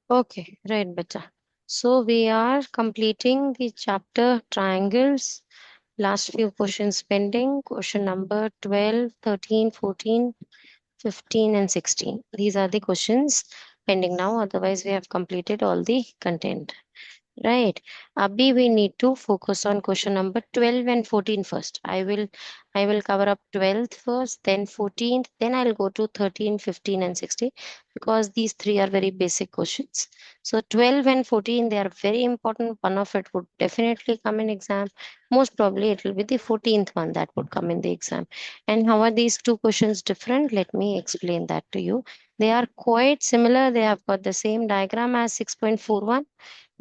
Okay, right, beta. So we are completing the chapter triangles. Last few questions pending. Question number 12, 13, 14, 15, and 16. These are the questions pending now. Otherwise, we have completed all the content. Right. Abhi, we need to focus on question number 12 and 14 first. I will cover up 12th first, then 14th, then I'll go to 13, 15, and 16 because these three are very basic questions. So 12 and 14, they are very important. One of it would definitely come in exam. Most probably it will be the 14th one that would come in the exam. And how are these two questions different? Let me explain that to you. They are quite similar. They have got the same diagram as 6.41,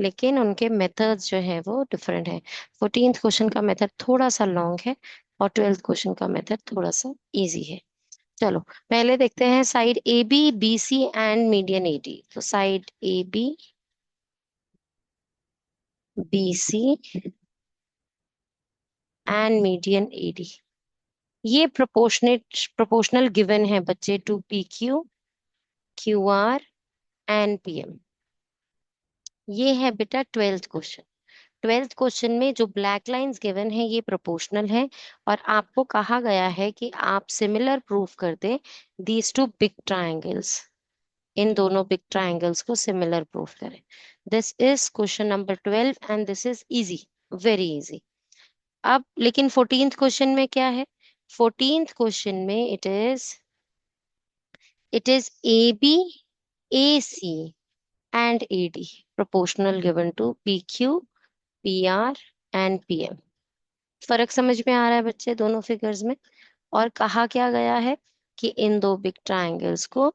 लेकिन उनके methods जो है वो different है। 14th question का method थोड़ा सा long है और 12th क्वेश्चन का मेथड थोड़ा सा इजी है। चलो पहले देखते हैं side A B B C and median A D. तो side A B B C and median A D, ये प्रोपोर्शनल गिवन है बच्चे to P Q Q R and P M. ये है बेटा 12th क्वेश्चन। 12th क्वेश्चन में जो black lines given है ये प्रोपोर्शनल है और आपको कहा गया है कि आप सिमिलर प्रूफ कर दे दीज टू बिग ट्रायंगल्स। इन दोनों बिग ट्रायंगल्स को सिमिलर प्रूफ करें। This is question number 12 and this is easy, very easy. अब लेकिन 14th क्वेश्चन में क्या है? 14th क्वेश्चन में it is A B A C and A D proportional given to PQ, PR and PM। फर्क समझ में आ रहा है बच्चे दोनों फिगर्स में? और कहा क्या गया है कि इन दो बिग ट्रायंगल्स को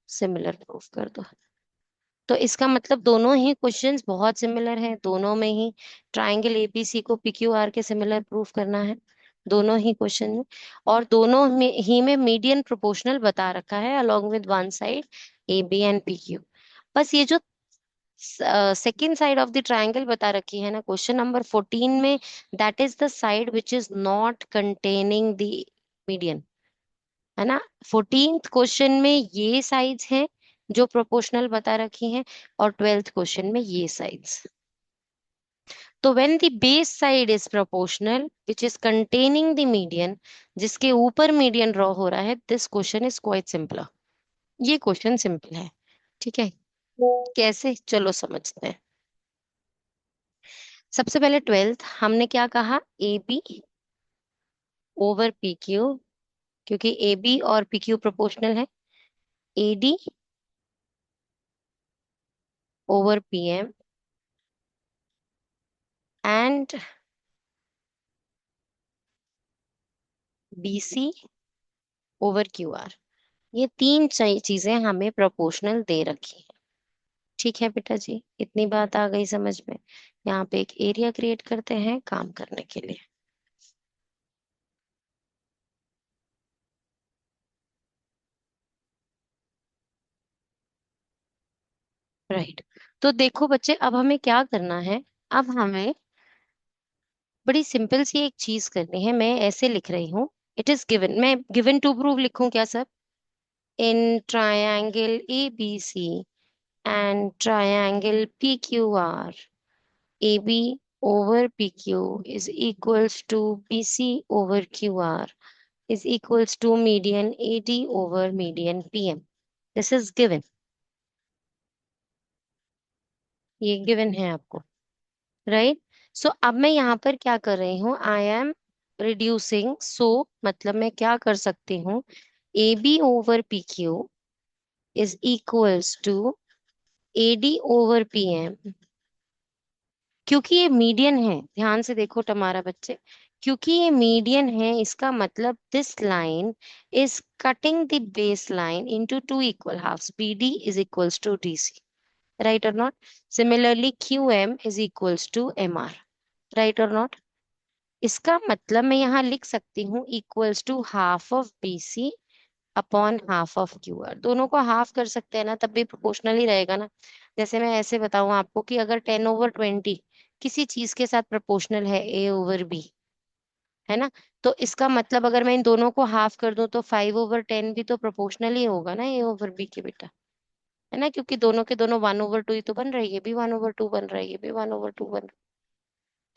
सिमिलर प्रूफ कर दो। तो इसका मतलब दोनों ही क्वेश्चंस बहुत सिमिलर हैं, दोनों में ही ट्रायंगल एबीसी को पीक्यूआर के सिमिलर प्रूफ करना है, दोनों ही क्वेश्चन में। और दोनों में ही में मीडियन प्रोपोर्शनल बता रखा है along with one side A B and P Q. बस ये जो second side of the triangle बता रखी है ना क्वेश्चन नंबर 14 में, that is the side which is not containing the median, है ना। 14th क्वेश्चन में ये साइड्स हैं जो प्रोपोर्शनल बता रखी हैं और 12th क्वेश्चन में ये साइड्स। तो when the base side is proportional which is containing the median, जिसके ऊपर मीडियन ड्रॉ हो रहा है, this question is quite simple. ये क्वेश्चन सिंपल है, ठीक है। कैसे, चलो समझते हैं। सबसे पहले 12th हमने क्या कहा, A B over P Q, क्योंकि ए बी और पी क्यू प्रोपोर्शनल है। A D over P M and B C over Q R. ये तीन चीजें हमें प्रोपोर्शनल दे रखी है। ठीक है बेटा जी, इतनी बात आ गई समझ में। यहाँ पे एक एरिया क्रिएट करते हैं काम करने के लिए। राइट। तो देखो बच्चे, अब हमें क्या करना है। अब हमें बड़ी सिंपल सी एक चीज करनी है। मैं ऐसे लिख रही हूँ, इट इज गिवन। मैं गिवन टू प्रूव लिखूं क्या sir? In triangle A B C and triangle P Q R, AB over PQ is equals to BC over QR is equals to median AD over median PM. This is given. ये given है आपको, right? So अब मैं यहाँ पर क्या कर रही हूँ, I am reducing. So मतलब मैं क्या कर सकती हूँ, AB over PQ is equals to AD over PM। क्योंकि ये मीडियन है, ध्यान से देखो तुम्हारा बच्चे, क्योंकि ये मीडियन है इसका मतलब this line is cutting the base line into two equal halfs, BD is equals to DC, right और not? Similarly QM is equals to MR, right और नॉट? इसका मतलब मैं यहाँ लिख सकती हूँ equals to half of BC upon half of QR। दोनों को हाफ कर सकते हैं ना, तब भी प्रोपोर्शनल ही रहेगा ना। जैसे मैं ऐसे बताऊं आपको कि अगर 10/20 किसी चीज के साथ प्रोपोर्शनल है A/B, है ना, तो इसका मतलब अगर मैं इन दोनों को हाफ कर दूं तो 5/10 भी तो प्रोपोर्शनल ही होगा ना A/B के बेटा, है ना, क्योंकि दोनों के दोनों 1/2 ही तो बन रहा है, ये भी 1/2 बन रहा है, ये भी 1/2 बन रहा है,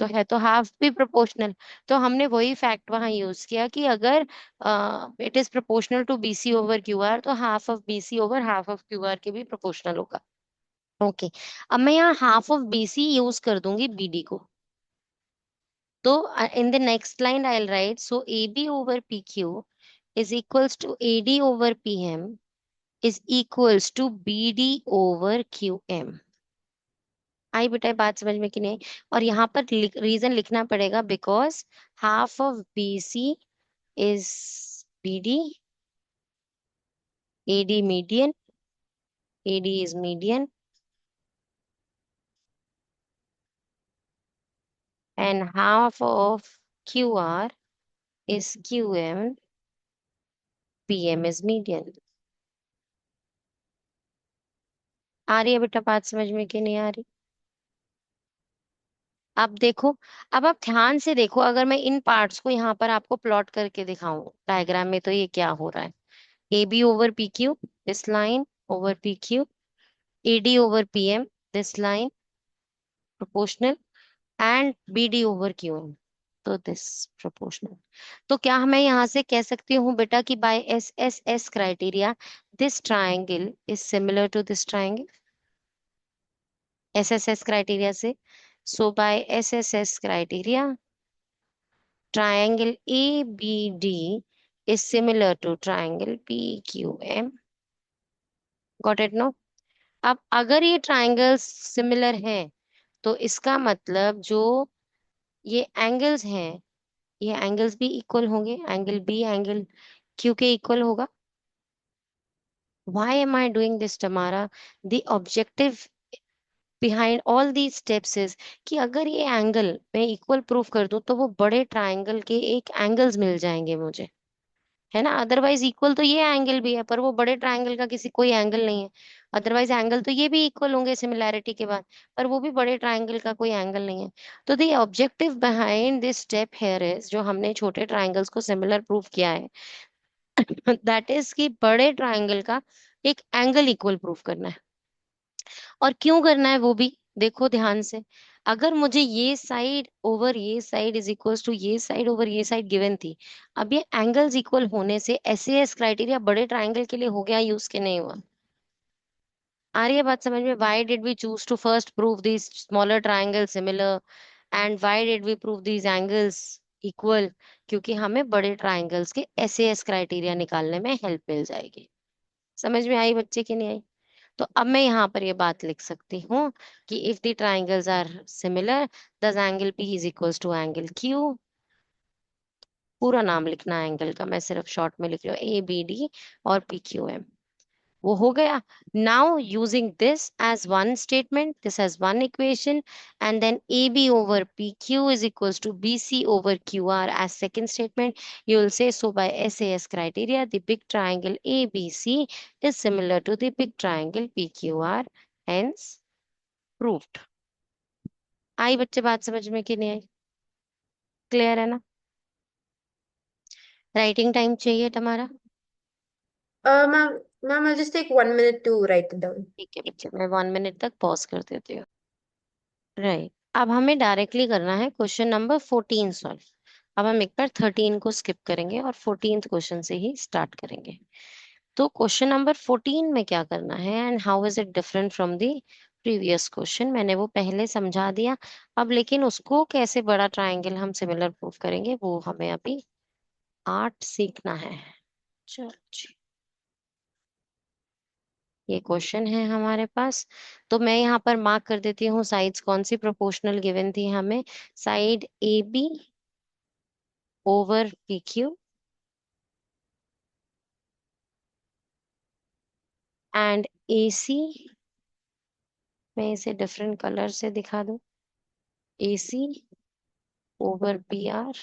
तो है तो हाफ भी प्रोपोर्शनल। तो हमने वही फैक्ट वहां यूज किया कि अगर it is proportional to BC over QR, तो half of BC over half of QR के भी प्रोपोर्शनल होगा। ओके, अब मैं यहाँ हाफ ऑफ बीसी यूज कर दूंगी बीडी को। तो in the next line I will write, so A B over P Q is equals to A D over P M is equals to B D over Q M. आई बेटा ये बात समझ में कि नहीं? और यहाँ पर रीजन लिखना पड़ेगा, because half of B C is B D, A D median, A D is median, and half of Q R is Q M, P M is median. आ रही है बेटा बात समझ में कि नहीं आ रही? अब देखो, अब आप ध्यान से देखो, अगर मैं इन पार्ट्स को यहाँ पर आपको प्लॉट करके दिखाऊं डायग्राम में, तो ये क्या हो रहा है? A B over P Q, this line over P Q, A D over P M, this line proportional, and B D over Q M, तो दिस प्रोपोर्शनल। तो क्या मैं यहाँ से कह सकती हूँ बेटा कि by S S S criteria this triangle is similar to this triangle, S S S criteria से? So by S S S criteria triangle ABD is similar to triangle PQM. Got it no? अब अगर ये triangles similar हैं, तो इसका मतलब जो ये एंगल्स हैं, ये एंगल्स भी इक्वल होंगे, एंगल बी एंगल क्यू के इक्वल होगा। Why am I doing this, Tamara? The objective behind all these steps is कि अगर ये एंगल मैं इक्वल प्रूफ कर दूं, तो वो बड़े ट्राइंगल के एक एंगल्स मिल जाएंगे मुझे, है ना। अदरवाइज इक्वल तो ये एंगल भी है, पर वो बड़े ट्रायंगल का किसी कोई एंगल नहीं है। अदरवाइज एंगल तो ये भी इक्वल होंगे सिमिलैरिटी के बाद, पर वो भी बड़े ट्रायंगल का कोई एंगल नहीं है। तो the objective behind this step here is, जो हमने छोटे ट्रायंगल्स को सिमिलर प्रूफ किया है, दैट इज कि बड़े ट्रायंगल का एक एंगल इक्वल प्रूफ करना है। और क्यों करना है वो भी देखो ध्यान से। अगर मुझे ये साइड ओवर ये साइड इज इक्वल्स टू ये साइड ओवर ये साइड गिवन थी, अब ये एंगल्स इक्वल होने से एस क्राइटेरिया बड़े ट्राइंगल के लिए हो गया यूज के नहीं हुआ? आ रही है बात समझ में? Why did we choose to first prove these smaller triangle similar, and why did we prove these angles equal? क्योंकि हमें बड़े ट्राइंगल्स के एस क्राइटेरिया निकालने में हेल्प मिल जाएगी। समझ में आई बच्चे की नहीं आई? तो अब मैं यहाँ पर ये बात लिख सकती हूँ कि if the triangles are similar, thus angle P is equals to angle Q. पूरा नाम लिखना है एंगल का, मैं सिर्फ शॉर्ट में लिख रही हूँ, ए बी डी और पी क्यू एम। वो हो गया। Now using this as one statement, this as one equation, and then A B over P Q is equals to B C over Q R as second statement, you will say so by SAS criteria the big triangle ABC is similar to the big triangle PQR, hence proved। आई बच्चे बात समझ में कि नहीं आई? Clear है ना? Writing time चाहिए तुम्हारा? Ma'am, I'll just take 1 minute to write it down. ठीक है बच्चे, मैं 1 मिनट तक पॉज कर देती हूँ। राइट, अब हमें डायरेक्टली करना है क्वेश्चन नंबर 14 सॉल्व। अब हम एक बार 13 को स्किप करेंगे और 14th क्वेश्चन से ही स्टार्ट करेंगे। तो क्वेश्चन नंबर 14 में क्या करना है and how is it different from the previous question, मैंने वो पहले समझा दिया। अब लेकिन उसको कैसे बड़ा ट्रायंगल हम सिमिलर प्रूफ करेंगे, वो हमें अभी आर्ट सीखना है। चलो जी, ये क्वेश्चन है हमारे पास। तो मैं यहाँ पर मार्क कर देती हूँ साइड्स कौन सी प्रोपोर्शनल गिवन थी हमें। Side A B over P Q and A C, मैं इसे डिफरेंट कलर से दिखा दूं, A C over P R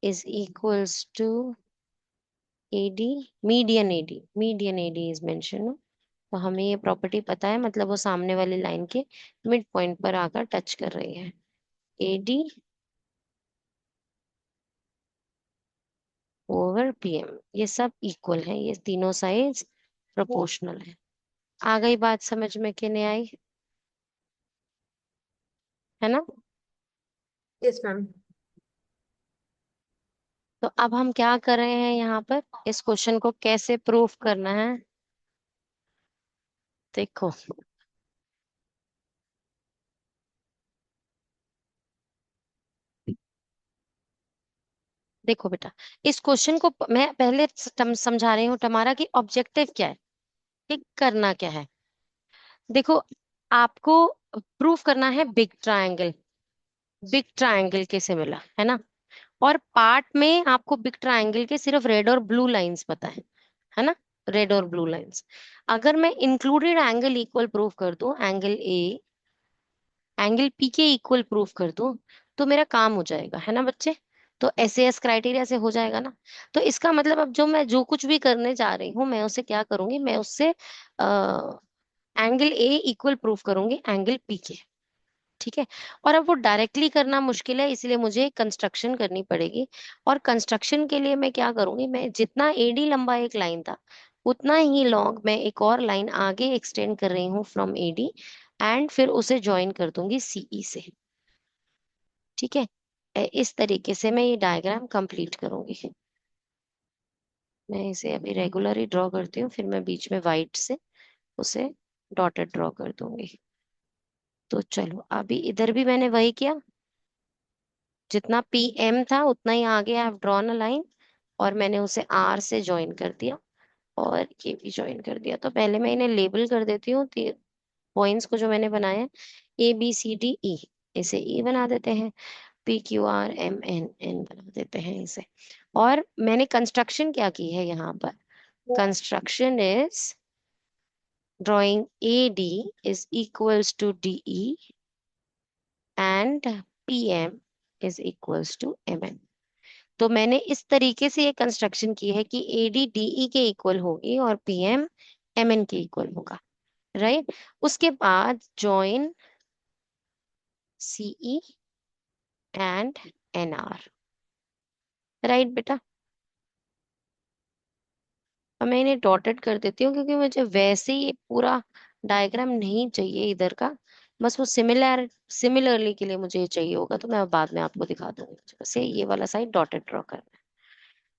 is equals to AD, median AD is mentioned। तो हमें ये प्रॉपर्टी पता है, मतलब वो सामने वाली लाइन के मिड पॉइंट पर आकर टच कर रही है। AD ओवर PM, ये सब इक्वल है, ये तीनों साइड्स प्रोपोर्शनल है। आ गई बात समझ में कि नहीं आई? है ना? Yes ma'am. तो अब हम क्या कर रहे हैं यहाँ पर, इस क्वेश्चन को कैसे प्रूफ करना है? देखो, देखो बेटा, इस क्वेश्चन को मैं पहले समझा रही हूँ टमारा की ऑब्जेक्टिव क्या है, कि करना क्या है। देखो, आपको प्रूफ करना है बिग ट्रायंगल के सिमिलर, है ना? और पार्ट में आपको बिग ट्रायंगल के सिर्फ रेड और ब्लू लाइंस पता है ना? रेड और ब्लू लाइंस। अगर मैं इंक्लूडेड एंगल इक्वल प्रूफ कर दूं, एंगल ए एंगल पी के इक्वल प्रूफ कर दूं, तो मेरा काम हो जाएगा, है ना बच्चे? तो एस क्राइटेरिया से हो जाएगा ना। तो इसका मतलब अब जो कुछ भी करने जा रही हूँ, मैं उसे क्या करूंगी, मैं उससे एंगल ए इक्वल प्रूफ करूंगी एंगल पी के। ठीक है? और अब वो डायरेक्टली करना मुश्किल है, इसलिए मुझे कंस्ट्रक्शन करनी पड़ेगी। और कंस्ट्रक्शन के लिए मैं क्या करूंगी, मैं जितना एडी लंबा एक लाइन था, उतना ही लॉन्ग मैं एक और लाइन आगे एक्सटेंड कर रही हूँ फ्रॉम एडी, एंड फिर उसे ज्वाइन कर दूंगी सीई से। ठीक है? इस तरीके से मैं ये डायग्राम कंप्लीट करूंगी। मैं इसे अभी रेगुलर ही ड्रॉ करती हूँ, फिर मैं बीच में वाइट से उसे डॉटेड ड्रॉ कर दूंगी। तो चलो, अभी इधर भी मैंने वही किया, जितना पी एम था उतना ही आगे I have drawn a line, और मैंने उसे आर से ज्वाइन कर दिया, और ये भी ज्वाइन कर दिया। तो पहले मैं इन्हें लेबल कर देती हूँ, पॉइंट्स को जो मैंने बनाया, ए बी सी डी ई, इसे ई बना देते हैं। P Q R M N N बना देते हैं इसे। और मैंने कंस्ट्रक्शन क्या की है यहाँ पर, construction is drawing A D is equals to D E and P M is equals to M N. तो मैंने इस तरीके से ये कंस्ट्रक्शन की है कि एडी डीई के इक्वल होगी और पीएम एमएन के इक्वल होगा। राइट? उसके बाद join CE and NR. Right बेटा? अब मैं इन्हें डॉटेड कर देती हूँ, क्योंकि मुझे वैसे ही पूरा डायग्राम नहीं चाहिए इधर का। बस वो सिमिलरली के लिए मुझे ये चाहिए होगा, तो मैं बाद में आपको दिखा दूंगी। बस ये वाला साइड डॉटेड ड्रॉ करना है।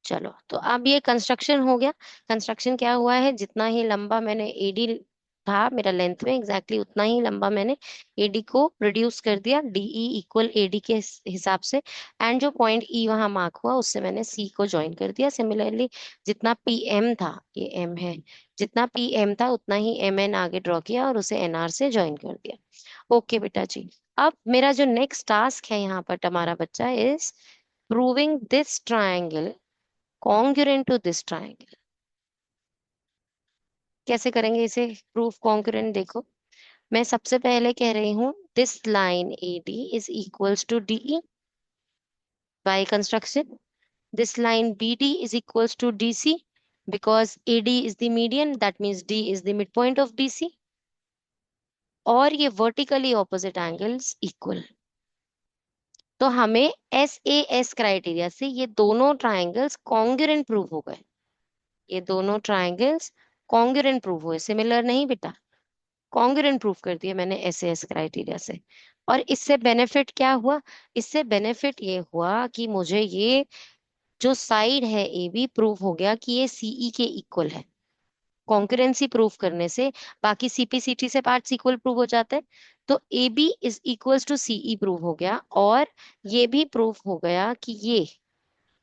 चलो, तो अब ये कंस्ट्रक्शन हो गया। कंस्ट्रक्शन क्या हुआ है, जितना ही लंबा मैंने एडी था मेरा लेंथ में, एग्जैक्टली उतना ही लंबा मैंने एडी को रिड्यूस कर दिया डीई इक्वल एडी के हिसाब से। एंड जो पॉइंट ई वहां मार्क हुआ, उससे मैंने सी को ज्वाइन कर दिया। सिमिलरली जितना पी एम था, ये एम है, जितना पी एम था उतना ही एम एन आगे ड्रॉ किया और उसे एनआर से ज्वाइन कर दिया। ओके बेटा जी। अब मेरा जो नेक्स्ट टास्क है यहाँ पर तुम्हारा बच्चा, is proving this triangle congruent to this triangle. कैसे करेंगे इसे प्रूफ कॉन्ग्रुएंट? देखो, मैं सबसे पहले कह रही हूँ this line A D is equals to DE by construction. This line B D is equals to D C, because AD is the median, that means D is the midpoint of BC। और ये vertically opposite angles equal. तो हमें S criteria से ये दोनों triangles congruent prove हो गए। ये दोनों ट्रायंगल्स कॉन्ग्रुएंट प्रूव हुए, सिमिलर नहीं बेटा, कॉन्ग्रुएंट प्रूफ कर दिया मैंने एस क्राइटेरिया से। और इससे बेनिफिट क्या हुआ? इससे बेनिफिट ये हुआ कि मुझे ये जो साइड है ए बी प्रूफ हो गया कि ये सीई के इक्वल है। कॉन्करेंसी प्रूफ करने से बाकी सीपीसीटी से पार्ट्स इक्वल प्रूव हो जाते हैं। तो A B is equals to CE prove हो गया, और ये भी प्रूफ हो गया कि ये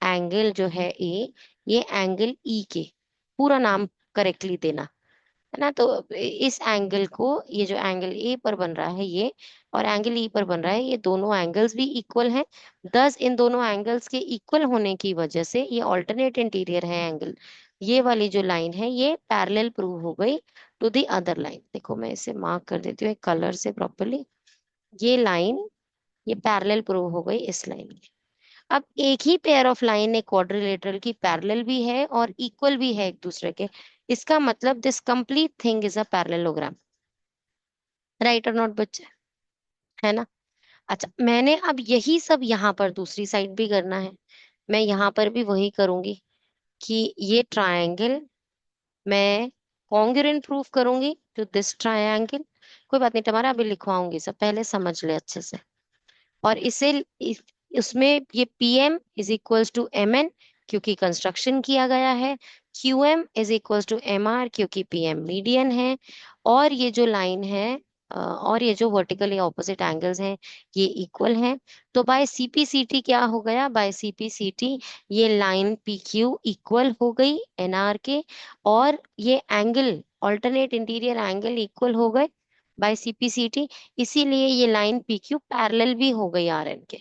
एंगल जो है ए, ये एंगल ई के, पूरा नाम करेक्टली देना, है ना? तो इस एंगल को, ये जो एंगल ए पर बन रहा है ये, और एंगल ई पर बन रहा है, ये दोनों एंगल्स भी इक्वल हैं। दस इन दोनों एंगल्स के इक्वल होने की वजह से ये ऑल्टरनेट इंटीरियर है एंगल। ये वाली जो लाइन है ये पैरेलल प्रूव हो गई टू द अदर लाइन। देखो, मैं इसे मार्क कर देती हूँ एक कलर से प्रॉपरली। ये लाइन, ये पैरेलल प्रूव हो गई इस लाइन की। अब एक ही पेयर ऑफ लाइन एक क्वाड्रिलेटरल की पैरेलल भी है और इक्वल भी है एक दूसरे के। इसका मतलब this complete thing is a parallelogram. Right और नॉट बच्चे? है ना? अच्छा, मैंने अब यही सब यहाँ पर दूसरी साइड भी करना है। मैं यहाँ पर भी वही करूंगी कि ये ट्रायंगल मैं कॉन्ग्रुएंट प्रूफ करूंगी टू दिस ट्रायंगल। कोई बात नहीं तुम्हारा, अभी लिखवाऊंगी सब, पहले समझ ले अच्छे से। और उसमें ये PM is equals to M N, क्योंकि कंस्ट्रक्शन किया गया है। QM is equals to M R, क्योंकि पीएम मीडियन है। और ये जो लाइन है और ये जो वर्टिकल या ऑपोजिट एंगल्स हैं ये इक्वल हैं। तो बाय सीपीसीटी क्या हो गया, बाय सीपीसीटी ये लाइन पी क्यू इक्वल हो गई एनआर के, और ये angle alternate interior angle equal हो गए बाय सीपीसीटी। इसीलिए ये लाइन पी क्यू पैरेलल भी हो गई आर एन के।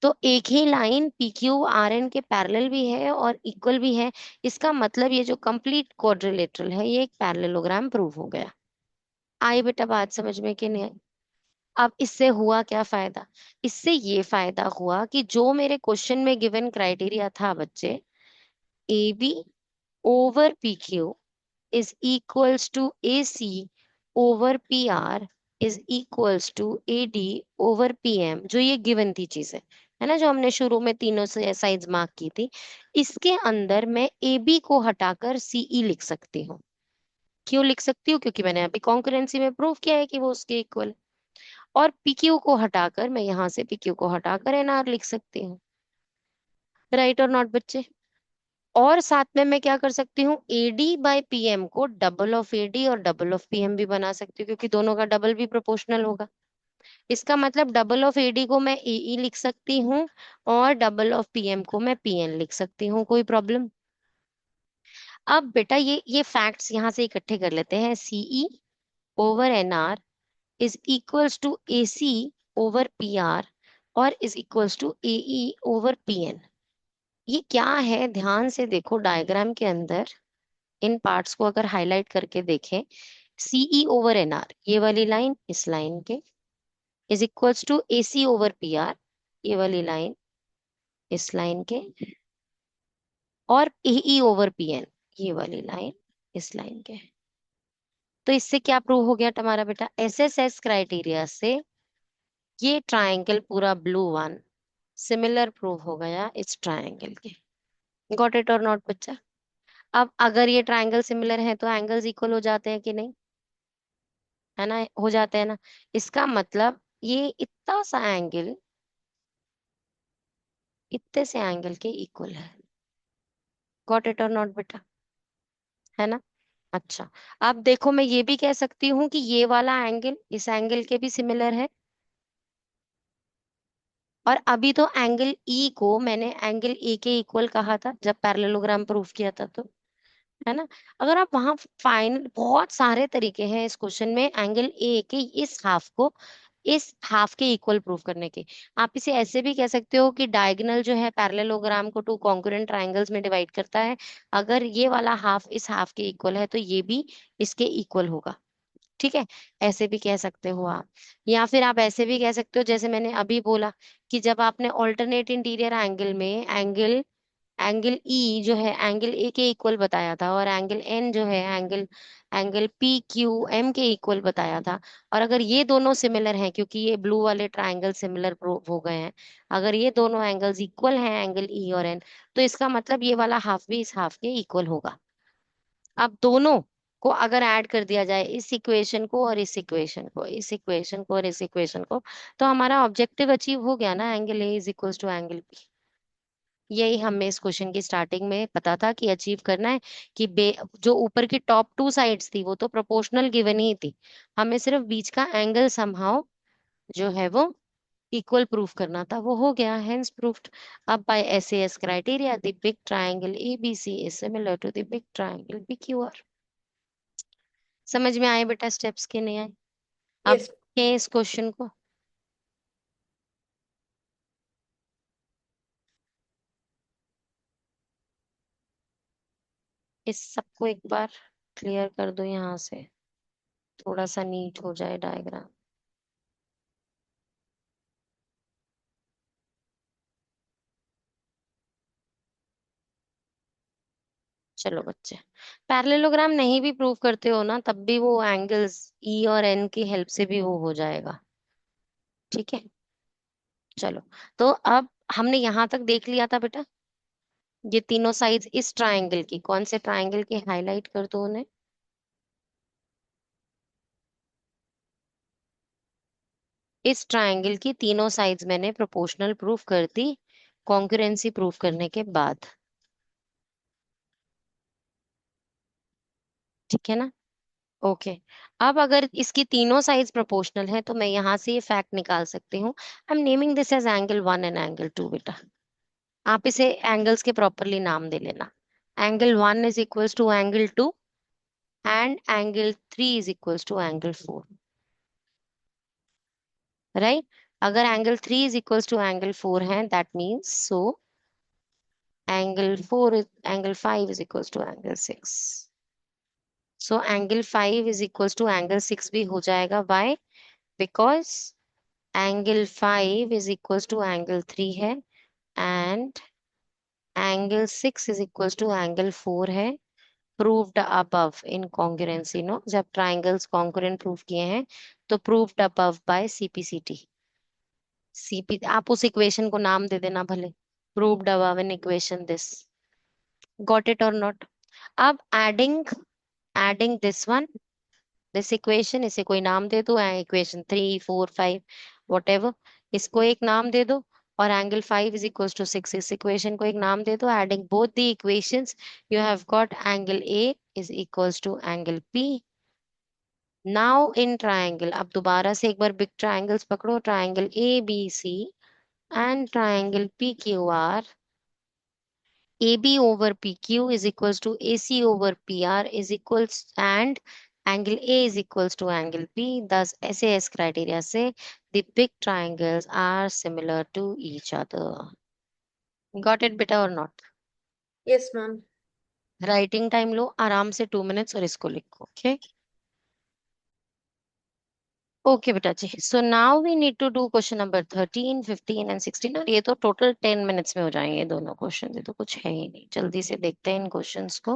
तो एक ही line P Q R N के पैरेलल भी है और इक्वल भी है। इसका मतलब ये जो कंप्लीट क्वाड्रिलेटरल है ये एक पैरेललोग्राम प्रूव हो गया। आई बेटा बात समझ में कि नहीं आई? अब इससे हुआ क्या फायदा? इससे ये फायदा हुआ कि जो मेरे क्वेश्चन में गिवन क्राइटेरिया था बच्चे, A B over P Q is equals to AC over PR is equals to AD over PM, जो ये गिवन थी चीजें, है ना, जो हमने शुरू में तीनों से साइड्स मार्क की थी, इसके अंदर मैं AB को हटाकर CE लिख सकती हूँ। क्यों लिख सकती हूँ? क्योंकि मैंने अभी कॉन्करेंसी में प्रूव किया है कि वो उसके इक्वल। और PQ को हटाकर मैं यहाँ से PQ को हटाकर NR लिख सकती हूँ। राइट और नॉट बच्चे? और साथ में मैं क्या कर सकती हूँ, एडी बाय पीएम को डबल ऑफ एडी और डबल ऑफ पीएम भी बना सकती हूँ, क्योंकि दोनों का डबल भी प्रोपोर्शनल होगा। इसका मतलब डबल ऑफ एडी को मैं एई लिख सकती हूँ और डबल ऑफ पीएम को मैं पीएन लिख सकती हूँ। कोई प्रॉब्लम? अब बेटा ये फैक्ट्स यहाँ से इकट्ठे कर लेते हैं। CE over NR is equals to AC over PR और is equals to AE over PN. ये क्या है, ध्यान से देखो डायग्राम के अंदर। इन पार्ट्स को अगर हाईलाइट करके देखें, सीई ओवर एनआर ये वाली लाइन इस लाइन के is equals to AC over PR ये वाली लाइन इस लाइन के, और एई ओवर पीएन ये वाली लाइन इस लाइन के। तो इससे क्या प्रूव हो गया तुम्हारा बेटा? एसएसएस क्राइटेरिया से ये ट्रायंगल पूरा ब्लू वन सिमिलर प्रूव हो गया इस ट्रायंगल के। गॉट इट और नॉट बच्चा? अब अगर ये ट्रायंगल सिमिलर है तो एंगल्स इक्वल हो जाते हैं कि नहीं? है ना, हो जाते हैं ना। इसका मतलब ये इतना सा एंगल इतने से एंगल के इक्वल है। गॉट इट और नॉट बेटा? है ना। अच्छा, अब देखो मैं ये भी कह सकती हूँ कि ये वाला एंगल इस एंगल के भी सिमिलर है। और अभी तो एंगल ई को मैंने एंगल ए के इक्वल कहा था जब पैरेललोग्राम प्रूफ किया था, तो है ना। अगर आप वहां फाइनल, बहुत सारे तरीके हैं इस क्वेश्चन में एंगल ए के इस हाफ के इक्वल प्रूफ करने के। आप इसे ऐसे भी कह सकते हो कि डायगोनल जो है पैरेललोग्राम को टू कॉन्ग्रुएंट ट्रायंगल्स में डिवाइड करता है। अगर ये वाला हाफ इस हाफ के इक्वल है तो ये भी इसके इक्वल होगा। ठीक है, ऐसे भी कह सकते हो आप। या फिर आप ऐसे भी कह सकते हो जैसे मैंने अभी बोला कि जब आपने ऑल्टरनेट इंटीरियर एंगल में एंगल एंगल ई जो है एंगल ए के इक्वल बताया था, और एंगल एन जो है angle angle P Q M के इक्वल बताया था। और अगर ये दोनों सिमिलर हैं, क्योंकि ये ब्लू वाले ट्रायंगल सिमिलर प्रूव हो गए हैं, अगर ये दोनों एंगल्स इक्वल हैं एंगल ई और एन, तो इसका मतलब ये वाला हाफ भी इस हाफ के इक्वल होगा। अब दोनों को अगर ऐड कर दिया जाए, इस इक्वेशन को और इस इक्वेशन को, इस इक्वेशन को और इस इक्वेशन को, तो हमारा ऑब्जेक्टिव अचीव हो गया ना, angle A is equal to angle B. यही हमें इस क्वेश्चन की स्टार्टिंग में पता था कि अचीव करना है। कि जो ऊपर की टॉप टू साइड्स थी वो तो प्रोपोर्शनल गिवन ही थी, हमें सिर्फ बीच का एंगल समहाउ जो है वो इक्वल प्रूफ करना था, वो हो गया, हेंस प्रूफ्ड। अब by SAS criteria the big triangle ABC is similar to the big triangle PQR. समझ में आए बेटा स्टेप्स के? नहीं आए? अब Yes. के इस क्वेश्चन को, इस सबको एक बार क्लियर कर दो यहाँ से, थोड़ा सा नीट हो जाए डायग्राम। चलो बच्चे, पैरेललोग्राम नहीं भी प्रूव करते हो ना तब भी वो एंगल्स ई और एन की हेल्प से भी वो हो जाएगा। ठीक है, चलो। तो अब हमने यहाँ तक देख लिया था बेटा, ये तीनों साइड्स इस ट्रायंगल की, कौन से ट्रायंगल की, हाईलाइट कर दो उन्हें। इस ट्रायंगल की तीनों साइड्स मैंने प्रोपोर्शनल प्रूफ कर दी कॉन्करेंसी प्रूफ करने के बाद। ठीक है ना? ओके। अब अगर इसकी तीनों साइड्स प्रोपोर्शनल है तो मैं यहां से ये फैक्ट निकाल सकती हूँ। I am naming this as angle 1 and angle 2 बेटा। आप इसे एंगल्स के प्रॉपरली नाम दे लेना। Angle 1 is equals to angle 2 and angle 3 is equals to angle 4। Right? अगर angle 3 is equals to angle 4 है that means so angle 5 is equals to angle 6। So angle 5 is equals to angle 6 भी हो जाएगा। Why? Because angle 5 is equals to angle 3 है and angle 6 is equals to angle 4 है। Proved above in congruency, no, जब triangles congruent prove किए हैं तो proved above by CPCT. CP आप उस इक्वेशन को नाम दे देना भले, proved above in equation this. Got it और नॉट? अब adding this one, this equation, इसे कोई नाम दे दो, इक्वेशन 3 4 5 whatever, इसको एक नाम दे दो। और एंगल 5 इज इक्वल टू 6, इस इक्वेशन को एक नाम दे दो। Adding both the equations you have got angle A is equals to angle P. Now in triangle, अब दोबारा से एक बार बिग ट्रायंगल्स पकड़ो, triangle A B C and triangle P Q R. AB over PQ is equals to AC over PR is equals and angle A is equals to angle P. Thus, SAS criteria say the big triangles are similar to each other. Got it beta or not? Yes, ma'am. Writing time लो आराम से 2 minutes और इसको लिखो। Okay okay बेटा जी। So now we need to do question number 13 15 and 16, और ये तो टोटल 10 मिनट्स में हो जाएंगे दोनों क्वेश्चन, ये तो कुछ है ही नहीं। जल्दी से देखते हैं इन क्वेश्चंस को।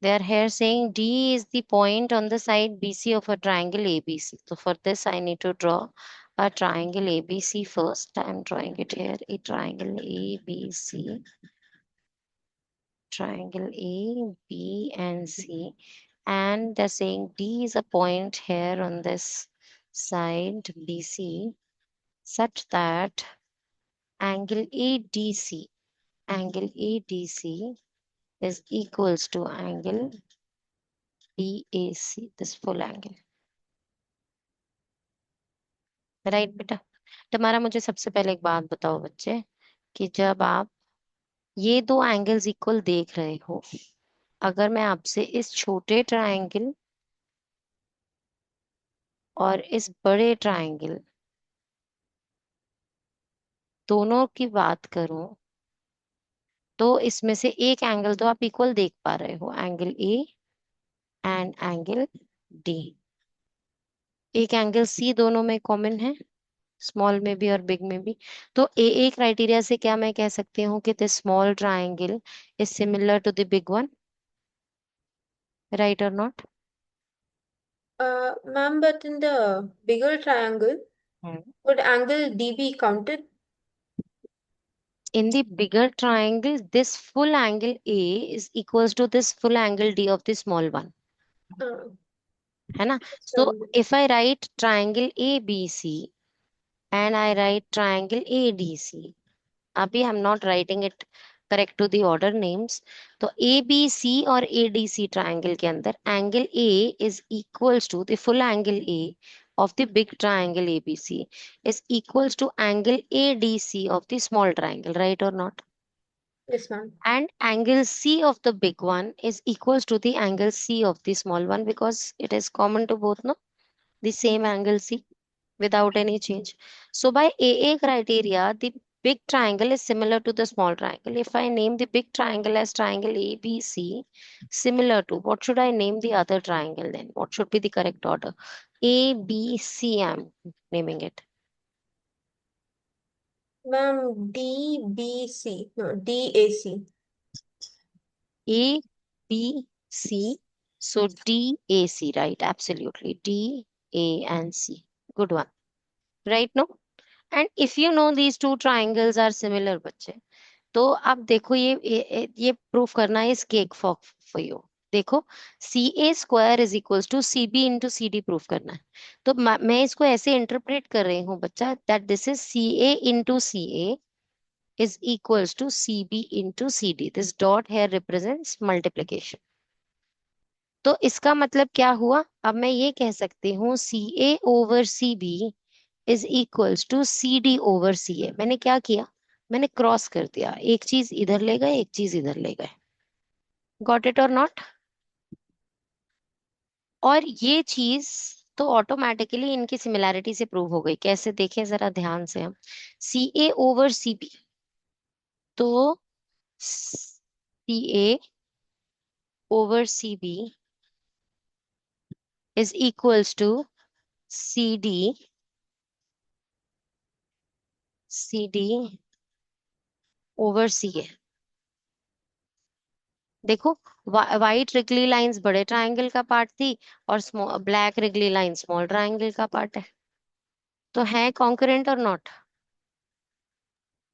They are here saying D is the point on the side BC of a triangle ABC. So for this, I need to draw a triangle ABC first. I am drawing it here. A triangle ABC, triangle A, B, and C. And they're saying D is a point here on this side BC such that angle angle ADC is equals to angle DAC, this full angle. Right बेटा? तुम्हारा मुझे सबसे पहले एक बात बताओ बच्चे, कि जब आप ये दो एंगल्स इक्वल देख रहे हो, अगर मैं आपसे इस छोटे ट्रायंगल और इस बड़े ट्रायंगल दोनों की बात करूं, तो इसमें से एक एंगल तो आप इक्वल देख पा रहे हो, angle A and angle D. एक एंगल सी दोनों में कॉमन है, स्मॉल में भी और बिग में भी। तो ए क्राइटेरिया से क्या मैं कह सकती हूँ कि this small triangle is similar to the big one, right और not? Ma'am, but in the bigger triangle, would angle D be counted? In the bigger triangle, this full angle A is equals to this full angle D of the small one, Uh, है ना? So so, if I write triangle ABC and I write triangle ADC, अभी I'm not writing it correct to the order names, तो ABC और ADC triangle के अंदर angle A is equals to the full angle A of the big triangle ABC is equals to angle ADC of the small triangle, right or not? yes, ma'am. And angle C of the big one is equals to the angle C of the small one, because it is common to both, no? The same angle C without any change. So by AA criteria, the big triangle is similar to the small triangle. If I name the big triangle as triangle ABC, similar to, what should I name the other triangle then? What should be the correct order? ABC, I'm naming it. Ma'am, DBC, no, DAC. A, B, C. So D, A, C, right? Absolutely. D, A, and C. Good one. Right? No? And if you know these two triangles are similar, बच्चे, तो अब देखो ये proof करना is cake for you. देखो, CA² = CB × CD proof करना है। तो मैं इसको ऐसे इंटरप्रेट कर रही हूँ बच्चा, that this is CA × CA is equals to CB × CD. This dot here represents multiplication. तो इसका मतलब क्या हुआ, अब मैं ये कह सकती हूँ CA/CB is equals to CD/CA। मैंने क्या किया, मैंने क्रॉस कर दिया, एक चीज इधर ले गए, एक चीज इधर ले गए। गॉट इट और नॉट? और ये चीज तो ऑटोमेटिकली इनकी सिमिलैरिटी से प्रूव हो गई। कैसे, देखें जरा ध्यान से हम। CA/CB, तो CA/CB is equals to CD/CA। देखो, वाइट रिगली लाइंस बड़े ट्रायंगल का पार्ट थी, और black Wrigley line small triangle का पार्ट है। तो है कॉन्करेंट और not?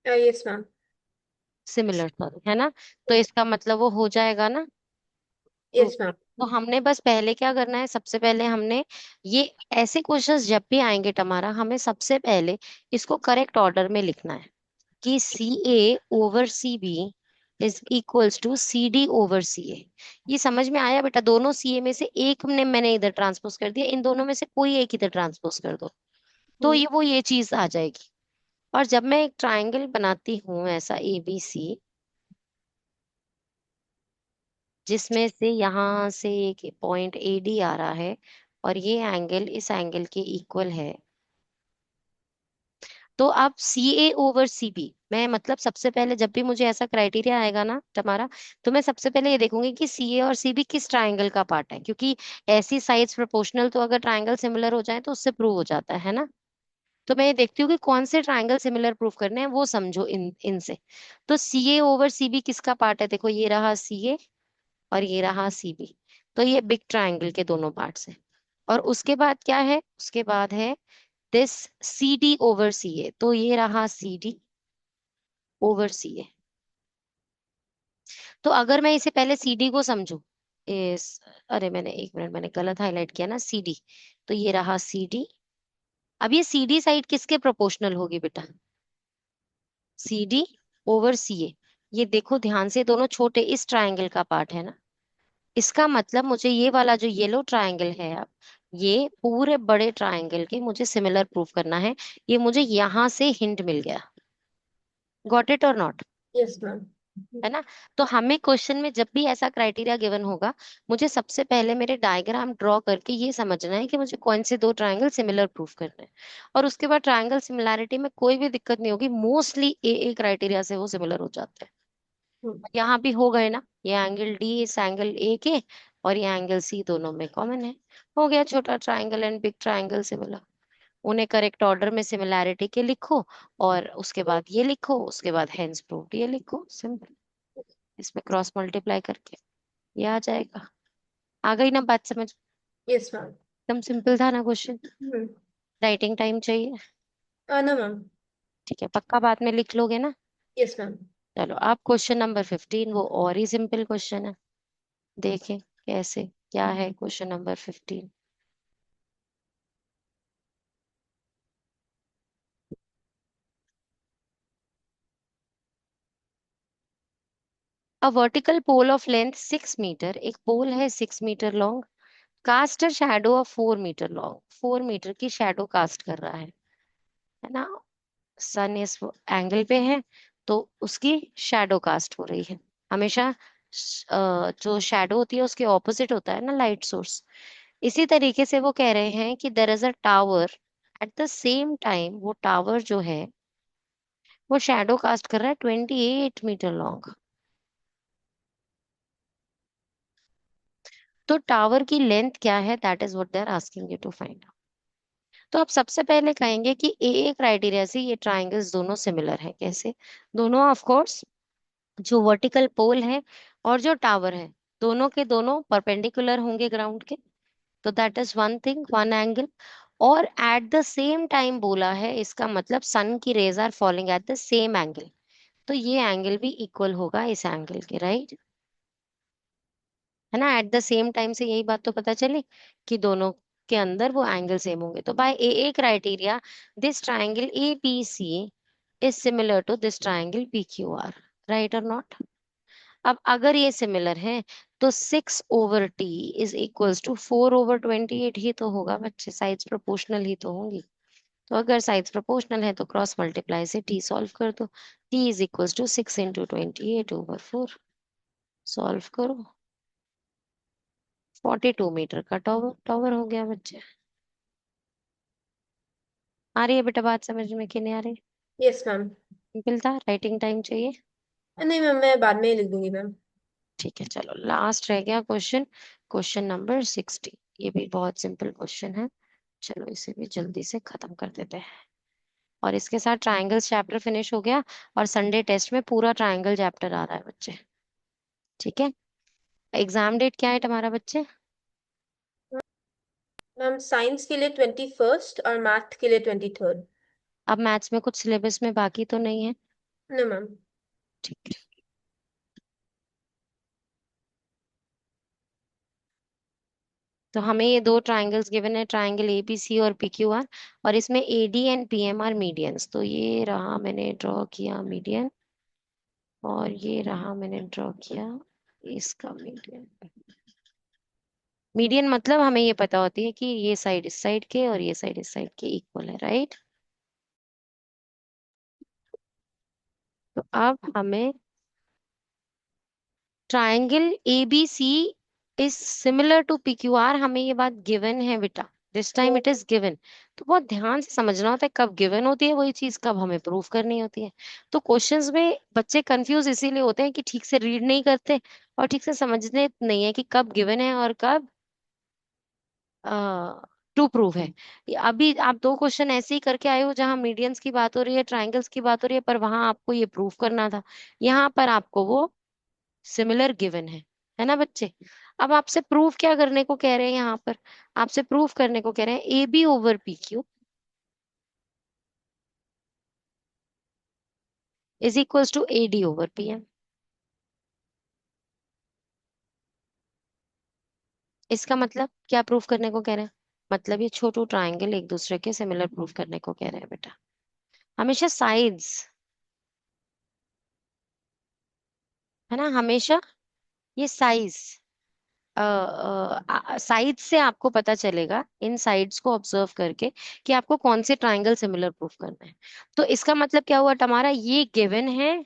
Yes, ma'am. Similar, sorry, है ना? तो इसका मतलब वो हो जाएगा ना प्रूफ। Yes, ma'am. तो हमने बस पहले क्या करना है, सबसे पहले हमने ये ऐसे क्वेश्चंस जब भी आएंगे तुम्हारा, हमें सबसे पहले इसको करेक्ट ऑर्डर में लिखना है कि CA/CB is equals to CD/CA। ये समझ में आया बेटा? दोनों CA में से एक ने मैंने इधर ट्रांसपोज कर दिया, इन दोनों में से कोई एक इधर ट्रांसपोज कर दो, तो Hmm. ये चीज आ जाएगी। और जब मैं एक ट्राइंगल बनाती हूँ ऐसा ABC, जिसमें से यहाँ से एक पॉइंट AD आ रहा है, और ये एंगल इस एंगल के इक्वल है, तो अब CA/CB, मैं मतलब सबसे पहले जब भी मुझे ऐसा क्राइटेरिया आएगा ना तुम्हारा, तो मैं सबसे पहले ये देखूंगी कि CA और CB किस ट्राइंगल का पार्ट है, क्योंकि ऐसी साइड्स प्रोपोर्शनल तो अगर ट्राइंगल सिमिलर हो जाए तो उससे प्रूव हो जाता है ना। तो मैं ये देखती हूँ कि कौन से ट्राइंगल सिमिलर प्रूफ करने हैं, वो समझो इनसे। तो CA/CB किसका पार्ट है? देखो, ये रहा CA और ये रहा CB। तो ये बिग ट्राइंगल के दोनों पार्ट्स हैं। और उसके बाद क्या है, उसके बाद है दिस CD/CA। तो ये रहा CD/CA। तो अगर मैं इसे पहले CD को समझू, इस, अरे मैंने एक मिनट, मैंने गलत हाईलाइट किया ना, CD। तो ये रहा CD। अब ये CD साइड किसके प्रोपोर्शनल होगी बेटा? CD/CA। ये देखो ध्यान से, दोनों छोटे इस ट्रायंगल का पार्ट है ना। इसका मतलब मुझे ये वाला जो येलो ट्रायंगल है, अब ये पूरे बड़े ट्रायंगल के मुझे सिमिलर प्रूफ करना है। ये मुझे यहां से हिंट मिल गया। गॉट इट और नॉट? Yes, ma'am. है ना? तो हमें क्वेश्चन में जब भी ऐसा क्राइटेरिया गिवन होगा, मुझे सबसे पहले मेरे डायग्राम ड्रॉ करके ये समझना है कि मुझे कौन से दो ट्रायंगल सिमिलर प्रूफ करने हैं। और उसके बाद ट्रायंगल सिमिलैरिटी में कोई भी दिक्कत नहीं होगी, मोस्टली ए क्राइटेरिया से वो सिमिलर हो जाते हैं। Hmm. यहाँ भी हो गए ना, ये एंगल D इस एंगल A के, और ये एंगल C दोनों में कॉमन है। हो गया छोटा triangle and big triangle similar. उन्हें करेक्ट ऑर्डर में सिमिलैरिटी के लिखो, और उसके बाद ये लिखो, उसके बाद हेंस प्रूव्ड ये लिखो, सिंपल। इसमें क्रॉस मल्टीप्लाई करके ये आ जाएगा। आ गई ना बात समझ? Yes, ma'am. एकदम सिंपल था ना क्वेश्चन। Hmm. राइटिंग टाइम चाहिए? No, ma'am. ठीक है, पक्का बाद में लिख लोगे ना? Yes, ma'am. चलो, आप क्वेश्चन नंबर 15, वो और ही सिंपल क्वेश्चन है। देखें कैसे, क्या है question number 15। A vertical pole of length 6 metre, एक पोल है 6 metre long, cast a shadow of 4 metre long, 4 metre की शैडो कास्ट कर रहा है ना? सन इस एंगल पे है, तो उसकी शैडो कास्ट हो रही है। हमेशा जो शैडो होती है उसके ऑपोजिट होता है ना लाइट सोर्स। इसी तरीके से वो कह रहे हैं कि there is a tower, at the same time वो टावर जो है वो शैडो कास्ट कर रहा है 28 मीटर लॉन्ग। तो टावर की लेंथ क्या है, that is what they are asking you to find. तो आप सबसे पहले कहेंगे कि ए क्राइटेरिया से ये ट्राइंगल्स दोनों सिमिलर है। कैसे? दोनों ऑफ कोर्स, जो वर्टिकल पोल है और जो टावर है, दोनों के दोनों परपेंडिकुलर होंगे ग्राउंड के। तो that is one thing, one angle. और एट द सेम टाइम बोला है, इसका मतलब सन की rays are falling at the same angle. तो ये एंगल भी इक्वल होगा इस एंगल के, राइट? है ना। एट द सेम टाइम से यही बात तो पता चली कि दोनों के अंदर वो एंगल सेम होंगे। तो by A criteria this triangle A B C is similar to this triangle P Q R, right और नॉट। अब अगर ये सिमिलर है तो 6/t इज इक्वल्स टू 4/28 ही तो होगा बच्चे, साइड्स प्रोपोर्शनल ही तो होंगी। तो अगर साइड्स प्रोपोर्शनल है तो क्रॉस मल्टीप्लाई से t सॉल्व कर दो। t is equals to 6 × 28/4। Solve करो। 42 मीटर का टॉवर टॉवर हो गया बच्चे। आ रही है बेटा बात समझ में कि नहीं आ रही। Yes ma'am. सिंपल था, राइटिंग टाइम चाहिए। नहीं मैम, मैं बाद में ही लिख दूंगी मैम। ठीक है चलो, लास्ट रह गया क्वेश्चन, क्वेश्चन नंबर 60। ये भी बहुत सिंपल क्वेश्चन है, चलो इसे भी जल्दी से खत्म कर देते हैं। और इसके साथ ट्रायंगल्स चैप्टर फिनिश हो गया, और संडे टेस्ट में पूरा ट्रायंगल चैप्टर आ रहा है बच्चे। ठीक है। एग्जाम डेट क्या है तुम्हारा बच्चे। मैम साइंस के लिए 21st और मैथ के लिए 23rd। अब मैथ्स में कुछ सिलेबस में बाकी तो नहीं है। No ma'am. ठीक है। तो हमें ये दो ट्रायंगल्स गिवन है, ट्रायंगल ए बी सी और पी क्यू आर, और इसमें A D and P M are medians. तो ये रहा मैंने ड्रॉ किया मीडियन, और ये रहा मैंने ड्रॉ किया इसका मीडियन। मीडियन मतलब हमें ये पता होती है कि ये साइड इस साइड के और ये साइड इस साइड के इक्वल है, राइट। तो अब हमें triangle A B C is similar to P Q R, हमें ये बात गिवन है बेटा, this time it is given. तो बहुत ध्यान से समझना होता है, कब गिवन होती है वही चीज, कब हमें प्रूफ करनी होती है। तो क्वेश्चंस में बच्चे कंफ्यूज इसीलिए होते हैं कि ठीक से रीड नहीं करते और ठीक से समझते नहीं है कि कब गिवन है और कब टू प्रूव है। ये अभी आप दो क्वेश्चन ऐसे ही करके आए हो जहां मीडियंस की बात हो रही है, ट्रायंगल्स की बात हो रही है, पर वहां आपको ये प्रूफ करना था। यहाँ पर आपको वो सिमिलर गिवन है ना बच्चे। अब आपसे प्रूफ क्या करने को कह रहे हैं यहाँ पर, आपसे प्रूफ करने को कह रहे हैं A B over P Q is equals to A D over P M. इसका मतलब क्या प्रूफ करने को कह रहे हैं, मतलब ये छोटू ट्रायंगल एक दूसरे के सिमिलर प्रूफ करने को कह रहे हैं बेटा। हमेशा साइड्स, है ना, हमेशा ये साइज साइड से आपको पता चलेगा, इन साइड्स को ऑब्जर्व करके, कि आपको कौन से ट्रायंगल सिमिलर प्रूफ करना है। तो इसका मतलब क्या हुआ, तुम्हारा ये गिवन है,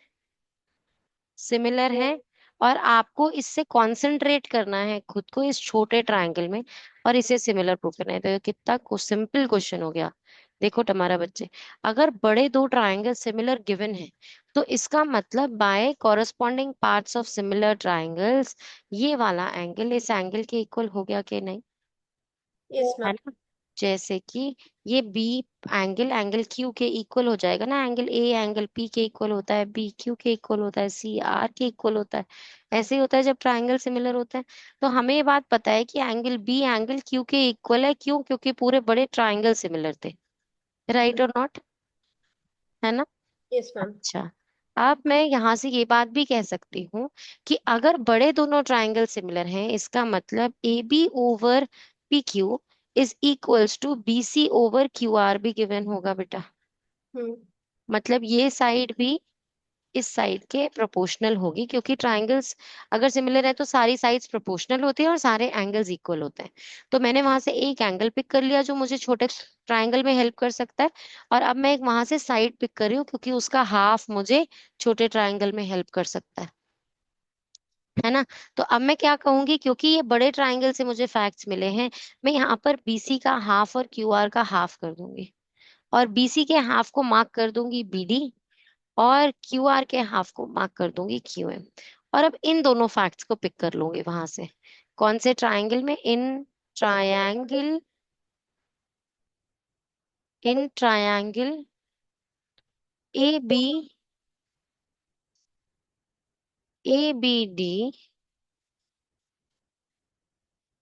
सिमिलर है, और आपको इससे कंसंट्रेट करना है खुद को इस छोटे ट्रायंगल में, और इसे सिमिलर प्रूफ करना है। तो ये कितना सिंपल क्वेश्चन हो गया। देखो तुम्हारा बच्चे, अगर बड़े दो ट्रायंगल सिमिलर गिवन है, तो इसका मतलब by corresponding parts of similar triangles ये वाला एंगल इस एंगल के इक्वल हो गया कि नहीं, यस है मैम। ना। जैसे कि ये बी एंगल एंगल क्यू के इक्वल हो जाएगा ना, एंगल ए एंगल पी के इक्वल होता है, बी क्यू के इक्वल होता है, सी आर के इक्वल होता है। ऐसे ही होता है जब ट्रायंगल सिमिलर होता है। तो हमें ये बात पता है कि एंगल बी एंगल क्यू के इक्वल है, क्यों, क्योंकि पूरे बड़े ट्रायंगल सिमिलर थे, राइट और नॉट, है ना। Yes ma'am. अच्छा, अब मैं यहाँ से ये बात भी कह सकती हूँ कि अगर बड़े दोनों ट्रायंगल सिमिलर हैं, इसका मतलब A B over P Q is equals to B C over Q R भी गिवन होगा बेटा। हम्म। मतलब ये साइड भी इस साइड के प्रोपोर्शनल होगी, क्योंकि ट्रायंगल्स अगर सिमिलर है तो सारी साइड्स प्रोपोर्शनल होती है और सारे एंगल्स इक्वल होते हैं। तो मैंने वहां से एक एंगल पिक कर लिया जो मुझे छोटे ट्रायंगल में हेल्प कर सकता है, और अब मैं एक वहां से साइड पिक कर रही हूँ क्योंकि उसका हाफ मुझे छोटे ट्रायंगल में हेल्प कर सकता है ना। तो अब मैं क्या कहूंगी, क्योंकि ये बड़े ट्रायंगल से मुझे फैक्ट्स मिले हैं, मैं यहाँ पर बीसी का हाफ और क्यू आर का हाफ कर दूंगी, और बीसी के हाफ को मार्क कर दूंगी बीडी, और क्यू आर के हाफ को मार्क कर दूंगी क्यू एम। और अब इन दोनों फैक्ट्स को पिक कर लूंगी वहां से, कौन से ट्रायंगल में, in triangle A B, D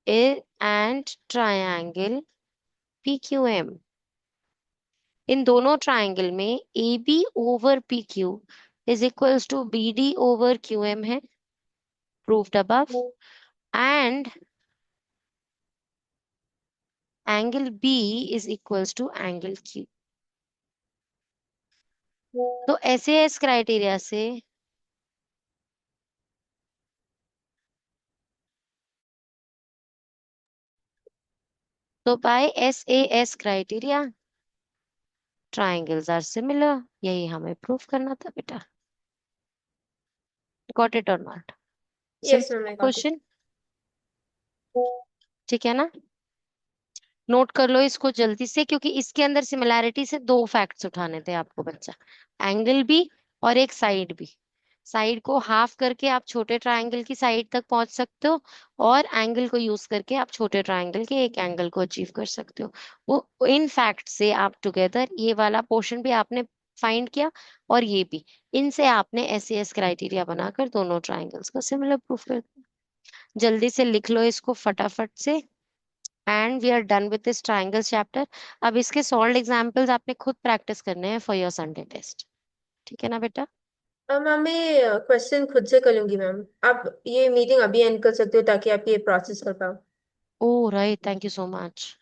and triangle P Q M. इन दोनों ट्रायंगल में A B over P Q is equals to B D over Q M है, proved above. And angle B is equals to angle Q. तो S criteria से तो by S criteria triangles are similar, यही हमें proof करना था बेटा। Got it और not? Yes, ma'am, simple I got it. Question, ठीक है ना? नोट कर लो इसको जल्दी से, क्योंकि इसके अंदर सिमिलैरिटी से दो फैक्ट्स उठाने थे आपको बच्चा। एंगल भी और एक साइड भी। साइड को हाफ करके आप छोटे ट्रायंगल की साइड तक पहुंच सकते हो, और एंगल को यूज करके आप छोटे ट्रायंगल के एक एंगल को अचीव कर सकते हो। वो इन फैक्ट से आप टुगेदर ये वाला पोर्शन भी आपने फाइंड किया, और ये भी, इनसे आपने एस क्राइटेरिया बनाकर दोनों ट्रायंगल्स का सिमिलर प्रूफ कर दिया। जल्दी से लिख लो इसको फटाफट से। And we are done with this triangle chapter. अब इसके सॉल्व एग्जांपल्स आपने खुद प्रैक्टिस करने हैं फॉर योर संडे टेस्ट, ठीक है ना बेटा? मैम मैं क्वेश्चन खुद से कर लूंगी मैम। आप ये मीटिंग अभी एंड कर सकते हो ताकि आप ये प्रोसेस कर पाओ। Oh right, thank you so much.